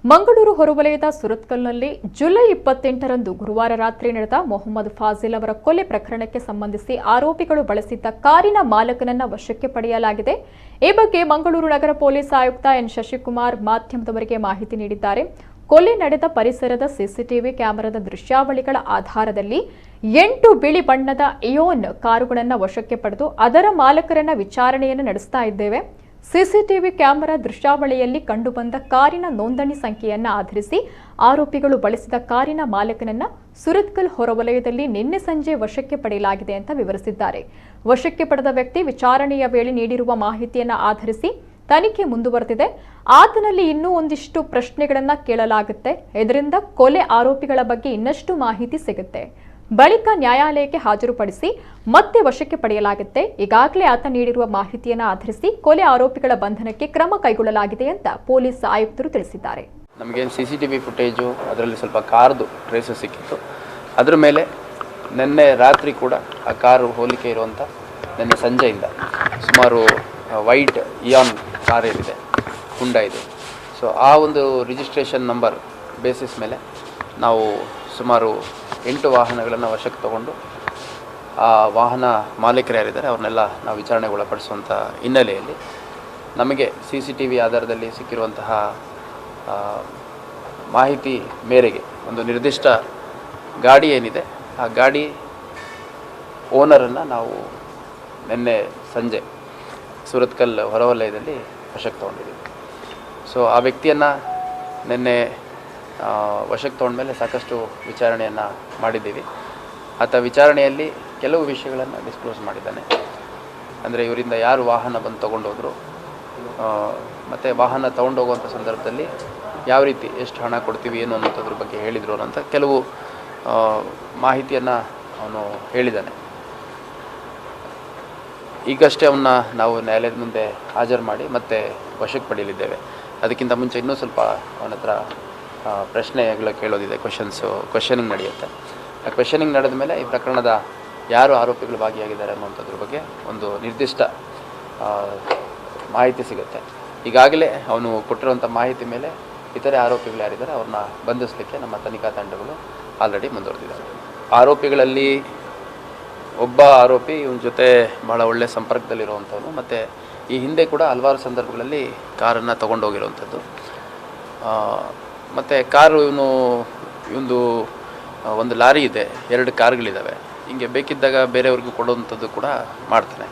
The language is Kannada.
ಮಂಗಳೂರು ಹೊರವಲಯದ ಸುರತ್ಕಲ್ನಲ್ಲಿ ಜುಲೈ 28ರಂದು ಗುರುವಾರ ರಾತ್ರಿ ನಡೆದ ಮೊಹಮ್ಮದ್ ಫಾಜಿಲ್ ಅವರ ಕೊಲೆ ಪ್ರಕರಣಕ್ಕೆ ಸಂಬಂಧಿಸಿ ಆರೋಪಿಗಳು ಬಳಸಿದ್ದ ಕಾರಿನ ಮಾಲಕನನ್ನ ವಶಕ್ಕೆ ಪಡೆಯಲಾಗಿದೆ. ಈ ಬಗ್ಗೆ ಮಂಗಳೂರು ನಗರ ಪೊಲೀಸ್ ಆಯುಕ್ತ ಎನ್ ಶಶಿಕುಮಾರ್ ಮಾಧ್ಯಮದವರಿಗೆ ಮಾಹಿತಿ ನೀಡಿದ್ದಾರೆ. ಕೊಲೆ ನಡೆದ ಪರಿಸರದ ಸಿಸಿಟಿವಿ ಕ್ಯಾಮೆರಾದ ದೃಶ್ಯಾವಳಿಗಳ ಆಧಾರದಲ್ಲಿ 8 ಬಿಳಿ ಬಣ್ಣದ ಇಯೋನ್ ಕಾರುಗಳನ್ನು ವಶಕ್ಕೆ ಪಡೆದು ಅದರ ಮಾಲಕರನ್ನ ವಿಚಾರಣೆಯನ್ನು ನಡೆಸ್ತಾ ಇದ್ದೇವೆ. ಸಿಸಿಟಿವಿ ಕ್ಯಾಮೆರಾ ದೃಶ್ಯಾವಳಿಯಲ್ಲಿ ಕಂಡುಬಂದ ಕಾರಿನ ನೋಂದಣಿ ಸಂಖ್ಯೆಯನ್ನು ಆಧರಿಸಿ ಆರೋಪಿಗಳು ಬಳಸಿದ ಕಾರಿನ ಮಾಲಕನನ್ನ ಸುರತ್ಕಲ್ ಹೊರವಲಯದಲ್ಲಿ ನಿನ್ನೆ ಸಂಜೆ ವಶಕ್ಕೆ ಪಡೆಯಲಾಗಿದೆ ಅಂತ ವಿವರಿಸಿದ್ದಾರೆ. ವಶಕ್ಕೆ ಪಡೆದ ವ್ಯಕ್ತಿ ವಿಚಾರಣೆಯ ವೇಳೆ ನೀಡಿರುವ ಮಾಹಿತಿಯನ್ನು ಆಧರಿಸಿ ತನಿಖೆ ಮುಂದುವರೆದಿದೆ. ಆತನಲ್ಲಿ ಇನ್ನೂ ಒಂದಿಷ್ಟು ಪ್ರಶ್ನೆಗಳನ್ನು ಕೇಳಲಾಗುತ್ತೆ. ಇದರಿಂದ ಕೊಲೆ ಆರೋಪಿಗಳ ಬಗ್ಗೆ ಇನ್ನಷ್ಟು ಮಾಹಿತಿ ಸಿಗುತ್ತೆ. ಬಳಿಕ ನ್ಯಾಯಾಲಯಕ್ಕೆ ಹಾಜರುಪಡಿಸಿ ಮತ್ತೆ ವಶಕ್ಕೆ ಪಡೆಯಲಾಗುತ್ತೆ. ಈಗಾಗಲೇ ಆತ ನೀಡಿರುವ ಮಾಹಿತಿಯನ್ನು ಆಧರಿಸಿ ಕೊಲೆ ಆರೋಪಿಗಳ ಬಂಧನಕ್ಕೆ ಕ್ರಮ ಕೈಗೊಳ್ಳಲಾಗಿದೆ ಅಂತ ಪೊಲೀಸ್ ಆಯುಕ್ತರು ತಿಳಿಸಿದ್ದಾರೆ. ನಮಗೇನು CCTV ಫುಟೇಜು ಅದರಲ್ಲಿ ಸ್ವಲ್ಪ ಕಾರ್ದು ಟ್ರೇಸಸ್ ಸಿಕ್ಕಿತ್ತು. ಅದರ ಮೇಲೆ ನಿನ್ನೆ ರಾತ್ರಿ ಕೂಡ ಆ ಕಾರು ಹೋಲಿಕೆ ಇರುವಂಥ ನಿನ್ನೆ ಸಂಜೆಯಿಂದ ಸುಮಾರು ವೈಟ್ ಇಯಾನ್ ಕಾರ್ ಏನಿದೆ ಹುಂಡಾ ಇದೆ. ಸೊ ಆ ಒಂದು ರಿಜಿಸ್ಟ್ರೇಷನ್ ನಂಬರ್ ಬೇಸಿಸ್ ಮೇಲೆ ನಾವು ಸುಮಾರು 8 ವಾಹನಗಳನ್ನು ವಶಕ್ಕೆ ತಗೊಂಡು ಆ ವಾಹನ ಮಾಲೀಕರು ಯಾರಿದ್ದಾರೆ ಅವ್ರನ್ನೆಲ್ಲ ನಾವು ವಿಚಾರಣೆಗೆ ಒಳಪಡಿಸುವಂಥ ಹಿನ್ನೆಲೆಯಲ್ಲಿ ನಮಗೆ CCTV ಆಧಾರದಲ್ಲಿ ಸಿಕ್ಕಿರುವಂತಹ ಮಾಹಿತಿ ಮೇರೆಗೆ ಒಂದು ನಿರ್ದಿಷ್ಟ ಗಾಡಿ ಏನಿದೆ ಆ ಗಾಡಿ ಓನರನ್ನು ನಾವು ನಿನ್ನೆ ಸಂಜೆ ಸುರತ್ಕಲ್ ಹೊರವಲಯದಲ್ಲಿ ವಶಕ್ಕೆ ತೊಗೊಂಡಿದ್ದೀವಿ. ಸೊ ಆ ವ್ಯಕ್ತಿಯನ್ನು ನಿನ್ನೆ ವಶಕ್ಕೆ ತೊಗೊಂಡ್ಮೇಲೆ ಸಾಕಷ್ಟು ವಿಚಾರಣೆಯನ್ನು ಮಾಡಿದ್ದೀವಿ. ಆತ ವಿಚಾರಣೆಯಲ್ಲಿ ಕೆಲವು ವಿಷಯಗಳನ್ನು ಡಿಸ್ಕ್ಲೋಸ್ ಮಾಡಿದ್ದಾನೆ. ಅಂದರೆ ಇವರಿಂದ ಯಾರು ವಾಹನ ಬಂದು ತೊಗೊಂಡೋದ್ರು, ಮತ್ತು ವಾಹನ ತೊಗೊಂಡೋಗುವಂಥ ಸಂದರ್ಭದಲ್ಲಿ ಯಾವ ರೀತಿ ಎಷ್ಟು ಹಣ ಕೊಡ್ತೀವಿ ಏನು ಅನ್ನೋದ್ರ ಬಗ್ಗೆ ಹೇಳಿದರು ಅನ್ನೋಂಥ ಕೆಲವು ಮಾಹಿತಿಯನ್ನು ಅವನು ಹೇಳಿದ್ದಾನೆ. ಈಗಷ್ಟೇ ಅವನ್ನ ನಾವು ನ್ಯಾಯಾಲಯದ ಮುಂದೆ ಹಾಜರು ಮಾಡಿ ಮತ್ತೆ ವಶಕ್ಕೆ ಪಡೆಯಲಿದ್ದೇವೆ. ಅದಕ್ಕಿಂತ ಮುಂಚೆ ಇನ್ನೂ ಸ್ವಲ್ಪ ಅವನ ಹತ್ರ ಪ್ರಶ್ನೆಗಳು ಕೇಳೋದಿದೆ, ಕ್ವೆಶನಿಂಗ್ ನಡೆಯುತ್ತೆ. ಆ ಕ್ವೆಶನಿಂಗ್ ನಡೆದ ಮೇಲೆ ಈ ಪ್ರಕರಣದ ಯಾರು ಆರೋಪಿಗಳು ಭಾಗಿಯಾಗಿದ್ದಾರೆ ಅನ್ನುವಂಥದ್ರ ಬಗ್ಗೆ ಒಂದು ನಿರ್ದಿಷ್ಟ ಮಾಹಿತಿ ಸಿಗುತ್ತೆ. ಈಗಾಗಲೇ ಅವನು ಕೊಟ್ಟಿರುವಂಥ ಮಾಹಿತಿ ಮೇಲೆ ಇತರೆ ಆರೋಪಿಗಳು ಯಾರಿದ್ದಾರೆ ಅವ್ರನ್ನ ಬಂಧಿಸಲಿಕ್ಕೆ ನಮ್ಮ ತನಿಖಾ ತಂಡಗಳು ಆಲ್ರೆಡಿ ಮುಂದುವರೆದಿದ್ದಾರೆ. ಆರೋಪಿಗಳಲ್ಲಿ ಒಬ್ಬ ಆರೋಪಿ ಇವನ ಜೊತೆ ಭಾಳ ಒಳ್ಳೆಯ ಸಂಪರ್ಕದಲ್ಲಿರುವಂಥವನು, ಮತ್ತು ಈ ಹಿಂದೆ ಕೂಡ ಹಲವಾರು ಸಂದರ್ಭಗಳಲ್ಲಿ ಕಾರನ್ನು ತೊಗೊಂಡೋಗಿರುವಂಥದ್ದು. ಮತ್ತು ಕಾರು ಒಂದು ಲಾರಿ ಇದೆ, 2 ಕಾರ್ಗಳಿದ್ದಾವೆ. ಹಿಂಗೆ ಬೇಕಿದ್ದಾಗ ಬೇರೆಯವ್ರಿಗೂ ಕೊಡುವಂಥದ್ದು ಕೂಡ ಮಾಡ್ತಾನೆ.